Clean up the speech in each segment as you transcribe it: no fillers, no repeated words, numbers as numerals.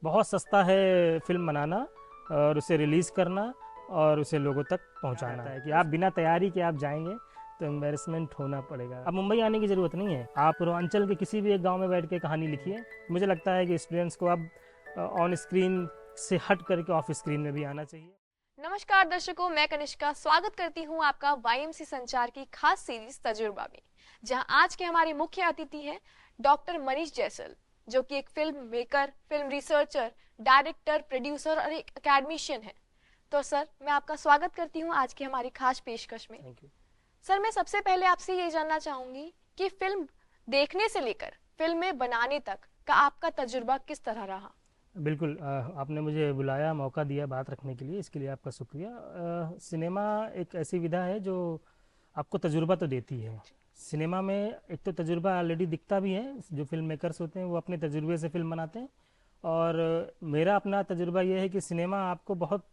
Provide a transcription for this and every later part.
बहुत सस्ता है फिल्म बनाना और उसे रिलीज़ करना और उसे लोगों तक पहुंचाना है कि आप बिना तैयारी के आप जाएंगे तो एम्बेरसमेंट होना पड़ेगा। अब मुंबई आने की ज़रूरत नहीं है, आप पूर्वांचल के किसी भी एक गांव में बैठ के कहानी लिखिए। मुझे लगता है कि स्टूडेंट्स को अब ऑन स्क्रीन से हट करके ऑफ स्क्रीन में भी आना चाहिए। नमस्कार दर्शकों, मैं कनिष्का स्वागत करती हूं आपका वाईएमसी संचार की खास सीरीज तजुर्बा में, जहां आज के हमारे मुख्य अतिथि हैं डॉक्टर मनीष जैसल, जो कि एक film maker, film researcher, director, producer और एक एकेडमिशियन है। तो सर, मैं आपका स्वागत करती हूं आज की हमारी खास पेशकश में। Thank you. सर, मैं सबसे पहले आपसे ये जानना चाहूंगी कि फिल्म देखने से लेकर फिल्म में बनाने तक का आपका तजुर्बा किस तरह रहा। बिल्कुल, आपने मुझे बुलाया, मौका दिया बात रखने के लिए, इसके लिए आपका शुक्रिया। सिनेमा एक ऐसी विधा है जो आपको तजुर्बा तो देती है। सिनेमा में एक तो तजुर्बा ऑलरेडी दिखता भी है, जो फिल्म मेकर्स होते हैं वो अपने तजुर्बे से फिल्म बनाते हैं। और मेरा अपना तजुर्बा ये है कि सिनेमा आपको बहुत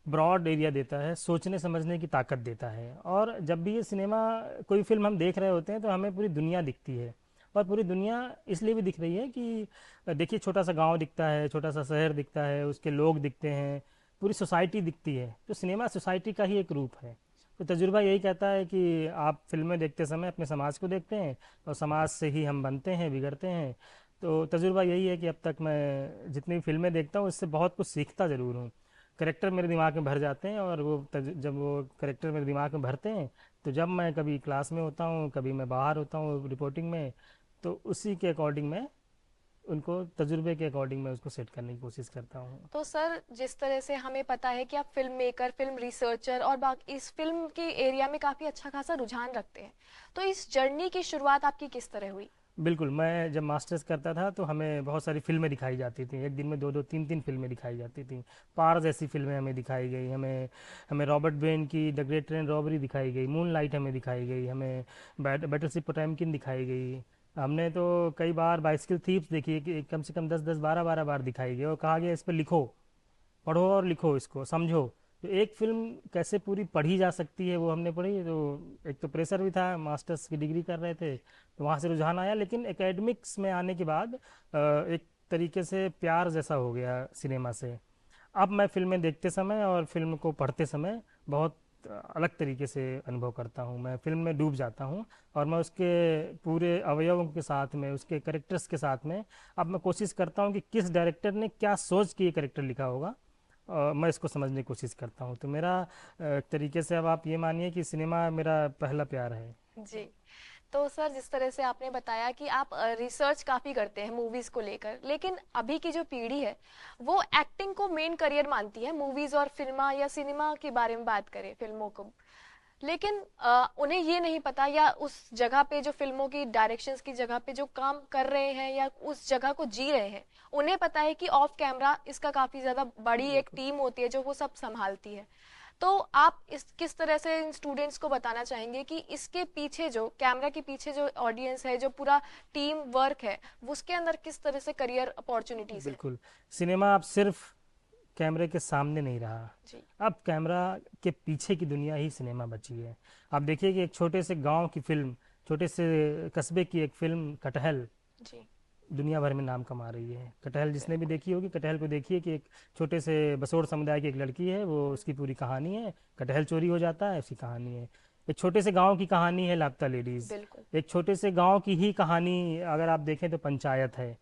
ब्रॉड एरिया देता है, सोचने समझने की ताकत देता है। और जब भी ये सिनेमा कोई फिल्म हम देख रहे होते हैं तो हमें पूरी दुनिया दिखती है। और पूरी दुनिया इसलिए भी दिख रही है कि देखिए, छोटा सा गांव दिखता है, छोटा सा शहर दिखता है, उसके लोग दिखते हैं, पूरी सोसाइटी दिखती है। तो सिनेमा सोसाइटी का ही एक रूप है। तो तजुर्बा यही कहता है कि आप फिल्में देखते समय अपने समाज को देखते हैं और समाज से ही हम बनते हैं, बिगड़ते हैं। तो तजुर्बा यही है कि अब तक मैं जितनी भी फिल्में देखता हूँ उससे बहुत कुछ सीखता ज़रूर हूँ। करेक्टर मेरे दिमाग में भर जाते हैं और जब वो करेक्टर मेरे दिमाग में भरते हैं तो जब मैं कभी क्लास में होता हूँ, कभी मैं बाहर होता हूँ रिपोर्टिंग में, तो उसी के अकॉर्डिंग मैं उनको तजुर्बे के अकॉर्डिंग मैं उसको सेट करने की कोशिश करता हूँ। तो सर, जिस तरह से हमें पता है कि आप फिल्म मेकर, फिल्म रिसर्चर और बाकी इस फिल्म के एरिया में काफ़ी अच्छा खासा रुझान रखते हैं, तो इस जर्नी की शुरुआत आपकी किस तरह हुई। बिल्कुल, मैं जब मास्टर्स करता था तो हमें बहुत सारी फ़िल्में दिखाई जाती थी। एक दिन में 2-2, 3-3 फ़िल्में दिखाई जाती थी। पार जैसी फ़िल्में हमें दिखाई गई, हमें हमें रॉबर्ट बेन की द ग्रेट ट्रेन रॉबरी दिखाई गई, मूनलाइट हमें दिखाई गई, हमें बैटलशिप पोटेमकिन दिखाई गई। हमने तो कई बार बाइसिकल थीव्स देखी है कि कम से कम 10-10, 12-12 बार दिखाई गई और कहा गया इस पर लिखो, पढ़ो और लिखो, इसको समझो। तो एक फिल्म कैसे पूरी पढ़ी जा सकती है वो हमने पढ़ी। तो एक तो प्रेशर भी था, मास्टर्स की डिग्री कर रहे थे तो वहाँ से रुझान आया। लेकिन एकेडमिक्स में आने के बाद एक तरीके से प्यार जैसा हो गया सिनेमा से। अब मैं फिल्में देखते समय और फिल्म को पढ़ते समय बहुत अलग तरीके से अनुभव करता हूँ। मैं फिल्म में डूब जाता हूँ और मैं उसके पूरे अवयवों के साथ में, उसके करेक्टर्स के साथ में अब मैं कोशिश करता हूँ कि किस डायरेक्टर ने क्या सोच के ये करेक्टर लिखा होगा। मैं इसको समझने की कोशिश करता हूँ। तो मेरा एक तरीके से अब आप ये मानिए कि सिनेमा मेरा पहला प्यार है। जी। तो सर, जिस तरह से आपने बताया कि आप रिसर्च काफ़ी करते हैं मूवीज़ को लेकर, लेकिन अभी की जो पीढ़ी है वो एक्टिंग को मेन करियर मानती है, मूवीज़ और फिल्मा या सिनेमा के बारे में बात करें, फिल्मों को। लेकिन उन्हें ये नहीं पता, या उस जगह पे जो फिल्मों की डायरेक्शंस की जगह पे जो काम कर रहे हैं या उस जगह को जी रहे हैं, उन्हें पता है कि ऑफ कैमरा इसका काफी ज्यादा बड़ी एक बिल्कुल। टीम होती है जो वो सब संभालती है। तो आप इस किस तरह से इन स्टूडेंट्स को बताना चाहेंगे कि इसके पीछे, जो कैमरा के पीछे जो ऑडियंस है, जो पूरा टीम वर्क है, उसके अंदर किस तरह से करियर अपॉर्चुनिटीज है। बिल्कुल, सिनेमा अब सिर्फ कैमरे के सामने नहीं रहा, जी। अब कैमरा के पीछे की दुनिया ही सिनेमा बची है। आप देखिए कि एक छोटे से गांव की फिल्म, छोटे से कस्बे की एक फिल्म कटहल जी। दुनिया भर में नाम कमा रही है। कटहल जिसने भी बिल्कुल। देखी होगी, कटहल को देखिए कि एक छोटे से बसोड़ समुदाय की एक लड़की है, वो उसकी पूरी कहानी है। कटहल चोरी हो जाता है, उसकी कहानी है। एक छोटे से गांव की कहानी है लापता लेडीज़। बिल्कुल। एक छोटे से गांव की ही कहानी अगर आप देखें तो पंचायत है।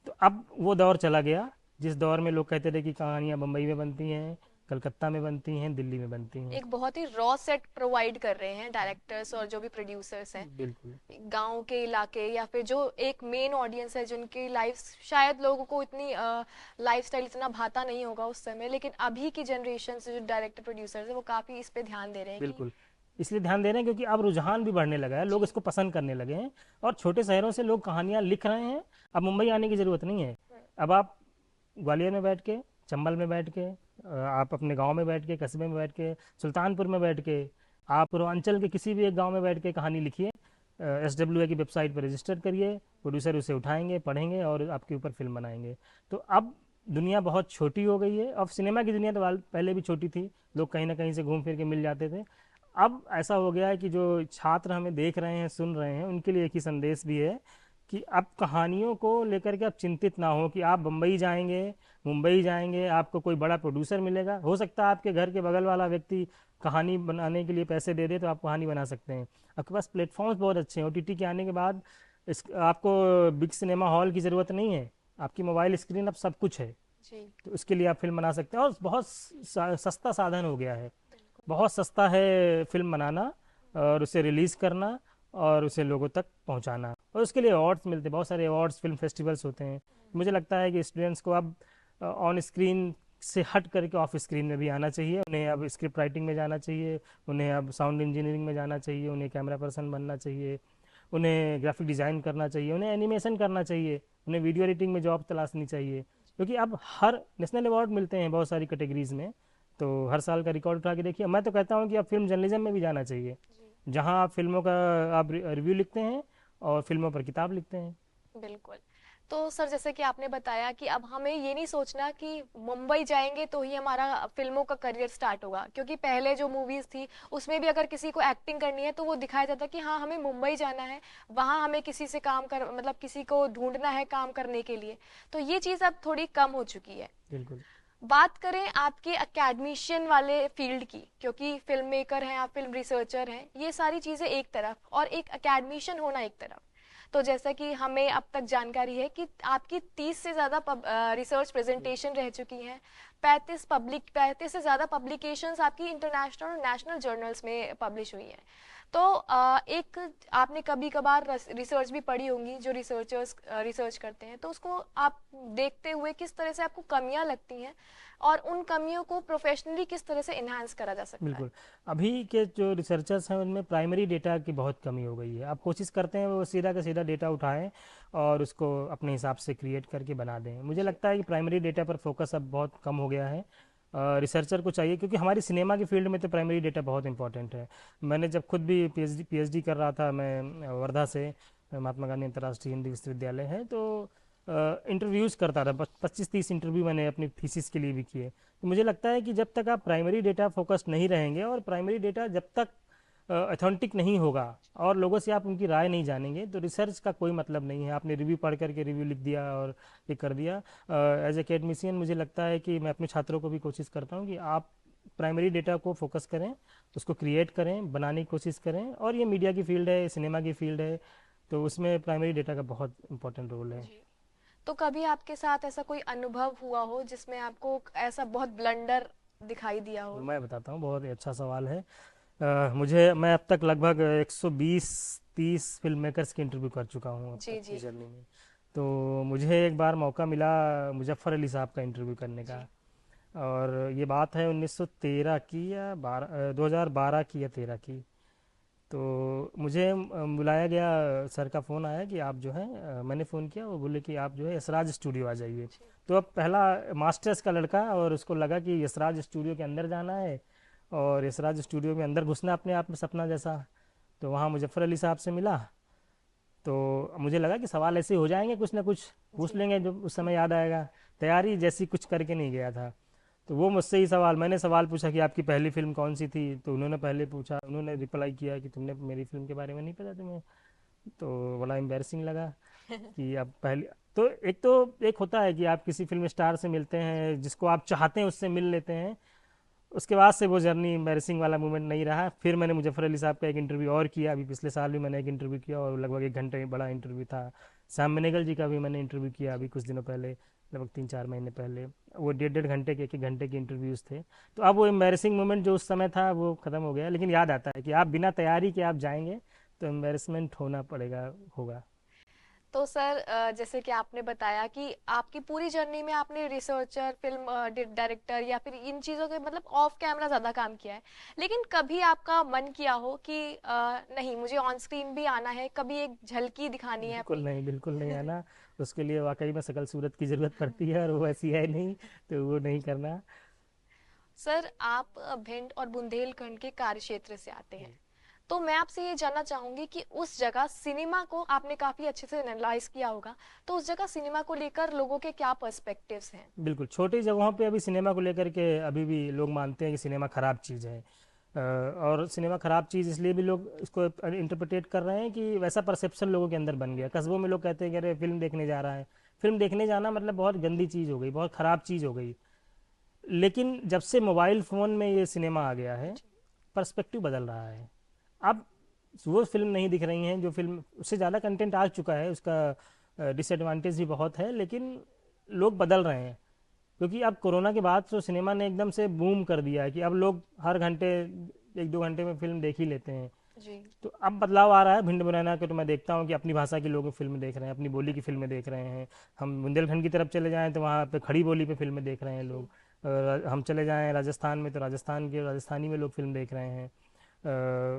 तो अब वो दौर चला गया जिस दौर में लोग कहते थे कि कहानियाँ बम्बई में बनती हैं, कलकत्ता में बनती हैं, दिल्ली में बनती हैं। एक बहुत ही रॉ सेट प्रोवाइड कर रहे हैं डायरेक्टर्स और जो भी प्रोड्यूसर्स हैं, बिल्कुल। गांव के इलाके या फिर जो एक मेन ऑडियंस है जिनकी लाइफ, शायद लोगों को इतनी लाइफस्टाइल इतना भाता नहीं होगा उस समय, लेकिन अभी की जनरेशन से जो डायरेक्टर प्रोड्यूसर्स है वो काफी इस पे ध्यान दे रहे हैं कि। बिल्कुल, इसलिए ध्यान दे रहे हैं क्योंकि अब रुझान भी बढ़ने लगा है, लोग जी। इसको पसंद करने लगे हैं। और छोटे शहरों से लोग कहानियाँ लिख रहे हैं। अब मुंबई आने की ज़रूरत नहीं है। अब आप ग्वालियर में बैठ के, चंबल में बैठ के, आप अपने गांव में बैठ के, कस्बे में बैठ के, सुल्तानपुर में बैठ के, आप पूर्वांचल के किसी भी एक गांव में बैठ के कहानी लिखिए, SWA की वेबसाइट पर रजिस्टर करिए, प्रोड्यूसर उसे उठाएंगे, पढ़ेंगे और आपके ऊपर फिल्म बनाएंगे। तो अब दुनिया बहुत छोटी हो गई है। अब सिनेमा की दुनिया तो पहले भी छोटी थी, लोग कहीं ना कहीं से घूम फिर के मिल जाते थे। अब ऐसा हो गया है कि जो छात्र हमें देख रहे हैं, सुन रहे हैं, उनके लिए एक ही संदेश भी है कि आप कहानियों को लेकर के आप चिंतित ना हो कि आप बम्बई जाएंगे, मुंबई जाएंगे, आपको कोई बड़ा प्रोड्यूसर मिलेगा। हो सकता है आपके घर के बगल वाला व्यक्ति कहानी बनाने के लिए पैसे दे दे तो आप कहानी बना सकते हैं। आपके पास प्लेटफॉर्म्स बहुत अच्छे हैं। ओटीटी के आने के बाद इस आपको बिग सिनेमा हॉल की ज़रूरत नहीं है, आपकी मोबाइल स्क्रीन अब सब कुछ है। जी। तो उसके लिए आप फिल्म बना सकते हैं, और बहुत सस्ता साधन हो गया है। बिल्कुल। बहुत सस्ता है फिल्म बनाना और उसे रिलीज़ करना और उसे लोगों तक पहुंचाना, और उसके लिए अवार्ड्स मिलते हैं, बहुत सारे अवार्ड्स फिल्म फेस्टिवल्स होते हैं। मुझे लगता है कि स्टूडेंट्स को अब ऑन स्क्रीन से हट करके ऑफ स्क्रीन में भी आना चाहिए। उन्हें अब स्क्रिप्ट राइटिंग में जाना चाहिए, उन्हें अब साउंड इंजीनियरिंग में जाना चाहिए, उन्हें कैमरा पर्सन बनना चाहिए, उन्हें ग्राफिक डिज़ाइन करना चाहिए, उन्हें एनिमेशन करना चाहिए, उन्हें वीडियो एडिटिंग में जॉब तलाशनी चाहिए। क्योंकि अब हर नेशनल अवार्ड मिलते हैं बहुत सारी कैटेगरीज में, तो हर साल का रिकॉर्ड उठा के देखिए। मैं तो कहता हूँ कि अब फिल्म जर्नलिज्म में भी जाना चाहिए, जी। जहाँ आप फिल्मों का आप रिव्यू लिखते हैं और फिल्मों पर किताब लिखते हैं। बिल्कुल। तो सर जैसे कि आपने बताया कि अब हमें ये नहीं सोचना कि मुंबई जाएंगे तो ही हमारा फिल्मों का करियर स्टार्ट होगा, क्योंकि पहले जो मूवीज थी उसमें भी अगर किसी को एक्टिंग करनी है तो वो दिखाया जाता कि हाँ हमें मुंबई जाना है, वहाँ हमें किसी से काम कर मतलब किसी को ढूंढना है काम करने के लिए। तो ये चीज़ अब थोड़ी कम हो चुकी है। बिल्कुल। बात करें आपके अकेडमिशियन वाले फील्ड की, क्योंकि फिल्म मेकर हैं आप, फिल्म रिसर्चर हैं, ये सारी चीज़ें एक तरफ और एक अकेडमिशियन होना एक तरफ। तो जैसा कि हमें अब तक जानकारी है कि आपकी 30 से ज़्यादा रिसर्च प्रेजेंटेशन रह चुकी हैं, 35 से ज़्यादा पब्लिकेशंस आपकी इंटरनेशनल और नेशनल जर्नल्स में पब्लिश हुई हैं। तो एक आपने कभी कभार रिसर्च भी पढ़ी होंगी, जो रिसर्चर्स रिसर्च करते हैं, तो उसको आप देखते हुए किस तरह से आपको कमियां लगती हैं और उन कमियों को प्रोफेशनली किस तरह से इन्हांस करा जा सकता है? बिल्कुल। अभी के जो रिसर्चर्स हैं उनमें प्राइमरी डेटा की बहुत कमी हो गई है। आप कोशिश करते हैं वो सीधा का सीधा डेटा उठाएं और उसको अपने हिसाब से क्रिएट करके बना दें। मुझे जी। लगता है कि प्राइमरी डेटा पर फोकस अब बहुत कम हो गया है। रिसर्चर को चाहिए, क्योंकि हमारी सिनेमा की फील्ड में तो प्राइमरी डेटा बहुत इंपॉर्टेंट है। मैंने जब खुद भी पीएचडी कर रहा था, मैं वर्धा से, महात्मा गांधी अंतर्राष्ट्रीय हिंदी विश्वविद्यालय है, तो इंटरव्यूज़ करता था। 25-30 इंटरव्यू मैंने अपनी थीसिस के लिए भी किए। तो मुझे लगता है कि जब तक आप प्राइमरी डेटा फोकस्ड नहीं रहेंगे और प्राइमरी डेटा जब तक अथेंटिक नहीं होगा और लोगों से आप उनकी राय नहीं जानेंगे, तो रिसर्च का कोई मतलब नहीं है। आपने रिव्यू पढ़ करके रिव्यू लिख दिया और ये कर दिया। एज एकेडमिशियन मुझे लगता है कि मैं अपने छात्रों को भी कोशिश करता हूँ कि आप प्राइमरी डेटा को फोकस करें, उसको क्रिएट करें, बनाने की कोशिश करें। और ये मीडिया की फील्ड है, सिनेमा की फील्ड है, तो उसमें प्राइमरी डेटा का बहुत इंपॉर्टेंट रोल है। जी। तो कभी आपके साथ ऐसा कोई अनुभव हुआ हो जिसमें आपको ऐसा बहुत ब्लंडर दिखाई दिया हो? मैं बताता हूँ, बहुत ही अच्छा सवाल है। मैं अब तक लगभग 120-130 फिल्म मेकर्स की इंटरव्यू कर चुका हूँ अब जी। तक की जी। जर्नी में। तो मुझे एक बार मौका मिला मुजफ्फ़र अली साहब का इंटरव्यू करने का। जी। और ये बात है 1913 की या 2012 की या 13 की। तो मुझे बुलाया गया, सर का फ़ोन आया कि आप जो है, मैंने फ़ोन किया, वो बोले कि आप जो है यशराज स्टूडियो आ जाइए। जी। तो अब पहला मास्टर्स का लड़का, और उसको लगा कि यशराज स्टूडियो के अंदर जाना है और यशराज स्टूडियो में अंदर घुसना अपने आप में सपना जैसा। तो वहाँ मुजफ्फ़र अली साहब से मिला, तो मुझे लगा कि सवाल ऐसे हो जाएंगे, कुछ ना कुछ पूछ जी। लेंगे जो उस समय याद आएगा। तैयारी जैसी कुछ करके नहीं गया था। तो वो मुझसे ही सवाल, मैंने सवाल पूछा कि आपकी पहली फिल्म कौन सी थी, तो उन्होंने पहले पूछा, उन्होंने रिप्लाई किया कि तुमने मेरी फिल्म के बारे में नहीं पता तुम्हें। तो बड़ा एम्बैरसिंग लगा कि आप पहले, तो एक होता है कि आप किसी फिल्म स्टार से मिलते हैं, जिसको आप चाहते हैं उससे मिल लेते हैं। उसके बाद से वो जर्नी एम्बैरसिंग वाला मोमेंट नहीं रहा। फिर मैंने मुजफ्फर अली साहब का एक इंटरव्यू और किया, अभी पिछले साल भी मैंने एक इंटरव्यू किया और लगभग 1 घंटे बड़ा इंटरव्यू था। सैम बेनेगल जी का भी मैंने इंटरव्यू किया अभी कुछ दिनों पहले, लगभग 3-4 महीने पहले। वो 1.5-1.5 घंटे के, 1-1 घंटे के इंटरव्यूज़ थे। तो अब वो एम्बैरसिंग मोमेंट जो उस समय था वो ख़त्म हो गया, लेकिन याद आता है कि आप बिना तैयारी के आप जाएंगे तो एम्बैरसमेंट होना पड़ेगा, होगा। तो सर जैसे कि आपने बताया कि आपकी पूरी जर्नी में आपने रिसर्चर, फिल्म डायरेक्टर या फिर इन चीज़ों के मतलब ऑफ कैमरा ज़्यादा काम किया है, लेकिन कभी आपका मन किया हो कि नहीं मुझे ऑन स्क्रीन भी आना है, कभी एक झलकी दिखानी है बिल्कुल अपनी? नहीं, बिल्कुल नहीं आना। उसके लिए वाकई में शकल सूरत की ज़रूरत पड़ती है, और वो ऐसी है नहीं, तो वो नहीं करना। सर आप भिंड और बुंदेलखंड के कार्य क्षेत्र से आते हैं, तो मैं आपसे ये जानना चाहूंगी कि उस जगह सिनेमा को आपने काफी अच्छे से एनालाइज किया होगा, तो उस जगह सिनेमा को लेकर लोगों के क्या पर्सपेक्टिव्स हैं? बिल्कुल, छोटी जगहों पे अभी सिनेमा को लेकर के अभी भी लोग मानते हैं कि सिनेमा ख़राब चीज़ है। और सिनेमा ख़राब चीज़ इसलिए भी लोग इसको इंटरप्रिटेट कर रहे हैं कि वैसा परसेप्शन लोगों के अंदर बन गया। कस्बों में लोग कहते हैं कि अरे फिल्म देखने जा रहा है, फिल्म देखने जाना मतलब बहुत गंदी चीज़ हो गई, बहुत ख़राब चीज़ हो गई। लेकिन जब से मोबाइल फ़ोन में ये सिनेमा आ गया है, जी। पर्सपेक्टिव बदल रहा है। अब वो फिल्म नहीं दिख रही हैं जो फिल्म, उससे ज़्यादा कंटेंट आ चुका है, उसका डिसएडवांटेज भी बहुत है, लेकिन लोग बदल रहे हैं। क्योंकि अब कोरोना के बाद तो सिनेमा ने एकदम से बूम कर दिया है कि अब लोग हर घंटे 1-2 घंटे में फिल्म देख ही लेते हैं। जी। तो अब बदलाव आ रहा है भिंड मुरैना के, तो मैं देखता हूँ कि अपनी भाषा के लोग फिल्म देख रहे हैं, अपनी बोली की फिल्में देख रहे हैं। हम बुंदेलखंड की तरफ चले जाएं तो वहाँ पे खड़ी बोली पे फिल्में देख रहे हैं लोग। जी। हम चले जाएं राजस्थान में तो राजस्थानी में लोग फिल्म देख रहे हैं।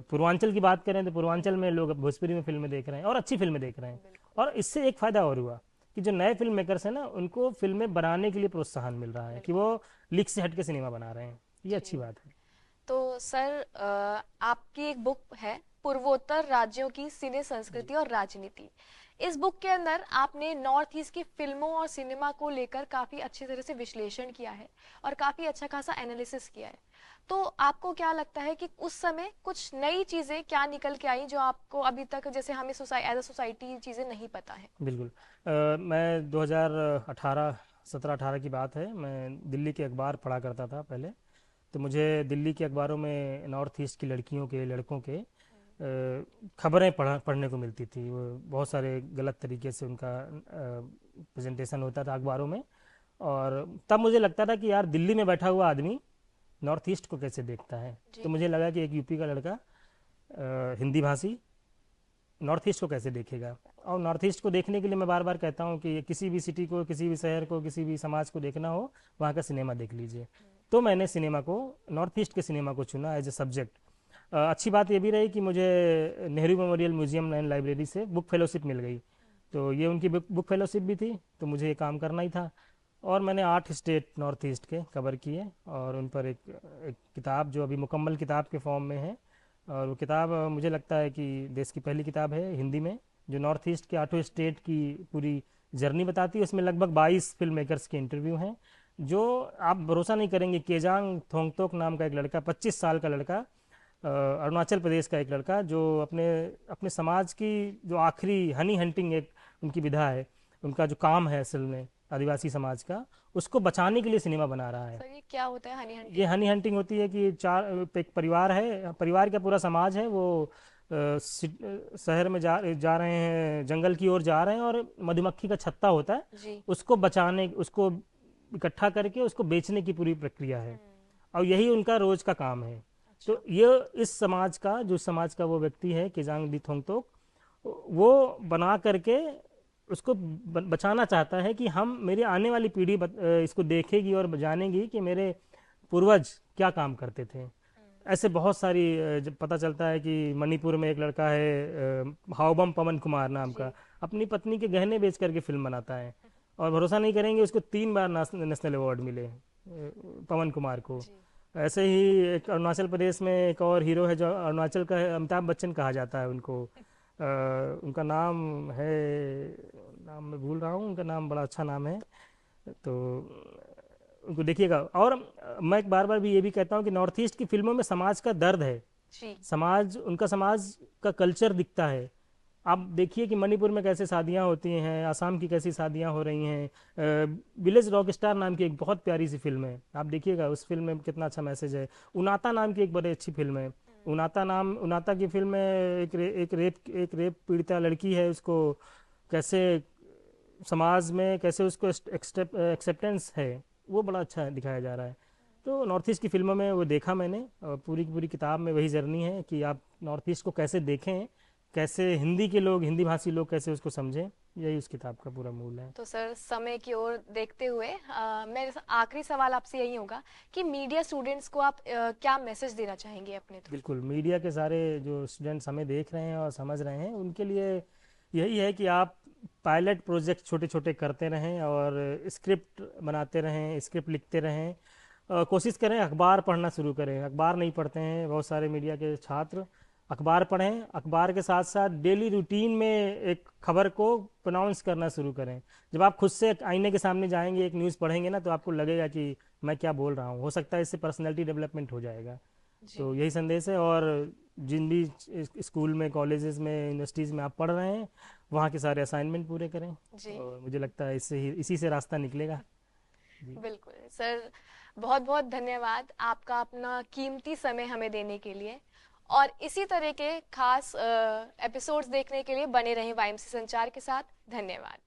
पूर्वांचल की बात करें तो पूर्वांचल में लोग अब भोजपुरी में फिल्में देख रहे हैं और अच्छी फिल्में देख रहे हैं। बिल्कुल। और इससे एक फ़ायदा और हुआ कि जो नए फिल्म मेकर्स हैं ना, उनको फिल्में बनाने के लिए प्रोत्साहन मिल रहा है कि बिल्कुल। वो लीक से हट के सिनेमा बना रहे हैं। ये अच्छी जी। बात है। तो सर, आपकी एक बुक है पूर्वोत्तर राज्यों की सिने जी। संस्कृति और राजनीति। इस बुक के अंदर आपने नॉर्थ ईस्ट की फिल्मों और सिनेमा को लेकर काफी अच्छी तरह से विश्लेषण किया है और काफी अच्छा खासा एनालिसिस किया है। तो आपको क्या लगता है कि उस समय कुछ नई चीजें क्या निकल के आई जो आपको अभी तक, जैसे हमें एज अ सोसाइटी चीजें नहीं पता है? बिल्कुल। मैं 2018 17-18 की बात है, मैं दिल्ली के अखबार पढ़ा करता था पहले। तो मुझे दिल्ली के अखबारों में नॉर्थ ईस्ट की लड़कियों के लड़कों के खबरें पढ़ने को मिलती थी। वो बहुत सारे गलत तरीके से उनका प्रेजेंटेशन होता था अखबारों में। और तब मुझे लगता था कि यार दिल्ली में बैठा हुआ आदमी नॉर्थ ईस्ट को कैसे देखता है। तो जी। मुझे लगा कि एक यूपी का लड़का हिंदी भाषी नॉर्थ ईस्ट को कैसे देखेगा। और नॉर्थ ईस्ट को देखने के लिए मैं बार बार कहता हूँ कि किसी भी सिटी को, किसी भी शहर को, किसी भी समाज को देखना हो, वहाँ का सिनेमा देख लीजिए। तो मैंने सिनेमा को, नॉर्थ ईस्ट के सिनेमा को चुना एज ए सब्जेक्ट। अच्छी बात ये भी रही कि मुझे Nehru memorial museum and library से बुक फेलोशिप मिल गई। तो ये उनकी बुक फेलोशिप भी थी, तो मुझे ये काम करना ही था। और मैंने 8 स्टेट नॉर्थ ईस्ट के कवर किए और उन पर एक किताब जो अभी मुकम्मल किताब के फॉर्म में है। और वो किताब मुझे लगता है कि देश की पहली किताब है हिंदी में जो नॉर्थ ईस्ट के 8 स्टेट की पूरी जर्नी बताती है। उसमें लगभग 22 फिल्म मेकर्स के इंटरव्यू हैं। जो आप भरोसा नहीं करेंगे, केजांग थोंगतोक नाम का एक लड़का, 25 साल का लड़का, अरुणाचल प्रदेश का एक लड़का, जो अपने अपने समाज की जो आखिरी हनी हंटिंग एक उनकी विधा है, उनका जो काम है असल में आदिवासी समाज का, उसको बचाने के लिए सिनेमा बना रहा है। सर, ये क्या होता है हनी ये हंटिंग? हनी हंटिंग होती है कि एक परिवार है, परिवार का पूरा समाज है, वो शहर में जा रहे हैं, जंगल की ओर जा रहे हैं, और मधुमक्खी का छत्ता होता है, जी। उसको बचाने, उसको इकट्ठा करके उसको बेचने की पूरी प्रक्रिया है। और यही उनका रोज का काम है। अच्छा। तो ये इस समाज का, जो समाज का वो व्यक्ति है केजांग दी थोंगतोक, वो बना करके उसको बचाना चाहता है कि हम, मेरी आने वाली पीढ़ी इसको देखेगी और जानेगी कि मेरे पूर्वज क्या काम करते थे। ऐसे बहुत सारी जब पता चलता है कि मणिपुर में एक लड़का है हावबम पवन कुमार नाम का, जी। अपनी पत्नी के गहने बेच करके फिल्म बनाता है। और भरोसा नहीं करेंगे, उसको 3 बार नेशनल अवार्ड मिले पवन कुमार को। जी। ऐसे ही एक अरुणाचल प्रदेश में एक और हीरो है जो अरुणाचल का है, अमिताभ बच्चन कहा जाता है उनको। उनका नाम है, नाम मैं भूल रहा हूँ, उनका नाम बड़ा अच्छा नाम है। तो उनको देखिएगा। और मैं एक बार बार भी ये भी कहता हूँ कि नॉर्थ ईस्ट की फिल्मों में समाज का दर्द है, जी। समाज, उनका समाज का कल्चर दिखता है। आप देखिए कि मणिपुर में कैसे शादियाँ होती हैं, आसाम की कैसी शादियाँ हो रही हैं। विलेज रॉक स्टार नाम की एक बहुत प्यारी सी फिल्म है, आप देखिएगा उस फिल्म में कितना अच्छा मैसेज है। उनाता नाम की एक बड़ी अच्छी फिल्म है। उनाता की फिल्म में एक रेप पीड़िता लड़की है, उसको कैसे समाज में कैसे उसको एक्सेप्टेंस है, वो बड़ा अच्छा दिखाया जा रहा है। तो नॉर्थ ईस्ट की फिल्मों में वो देखा मैंने, और पूरी की पूरी किताब में वही जर्नी है कि आप नॉर्थ ईस्ट को कैसे देखें, कैसे हिंदी के लोग, हिंदी भाषी लोग कैसे उसको समझें। यही उस किताब का पूरा मूल है। तो सर, समय की ओर देखते हुए मेरा आखिरी सवाल आपसे यही होगा कि मीडिया स्टूडेंट्स को आप क्या मैसेज देना चाहेंगे अपने थ्रू? बिल्कुल, मीडिया के सारे जो स्टूडेंट्स हमें देख रहे हैं और समझ रहे हैं, उनके लिए यही है कि आप पायलट प्रोजेक्ट छोटे छोटे करते रहें और स्क्रिप्ट बनाते रहें, स्क्रिप्ट लिखते रहें। कोशिश करें अखबार पढ़ना शुरू करें। अखबार नहीं पढ़ते हैं बहुत सारे मीडिया के छात्र, अखबार पढ़ें। अखबार के साथ साथ डेली रूटीन में एक खबर को प्रोनाउंस करना शुरू करें। जब आप खुद से आईने के सामने जाएंगे, एक न्यूज़ पढ़ेंगे ना, तो आपको लगेगा कि मैं क्या बोल रहा हूँ। हो सकता है इससे पर्सनैलिटी डेवलपमेंट हो जाएगा। जी तो यही संदेश है। और जिन भी स्कूल में, कॉलेजेस में, यूनिवर्सिटीज़ में आप पढ़ रहे हैं, वहाँ के सारे असाइनमेंट पूरे करें, जी और मुझे लगता है इससे ही, इसी से रास्ता निकलेगा। जी। बिल्कुल सर, बहुत बहुत धन्यवाद आपका अपना कीमती समय हमें देने के लिए। और इसी तरह के खास एपिसोड्स देखने के लिए बने रहें वाईएमसी संचार के साथ। धन्यवाद।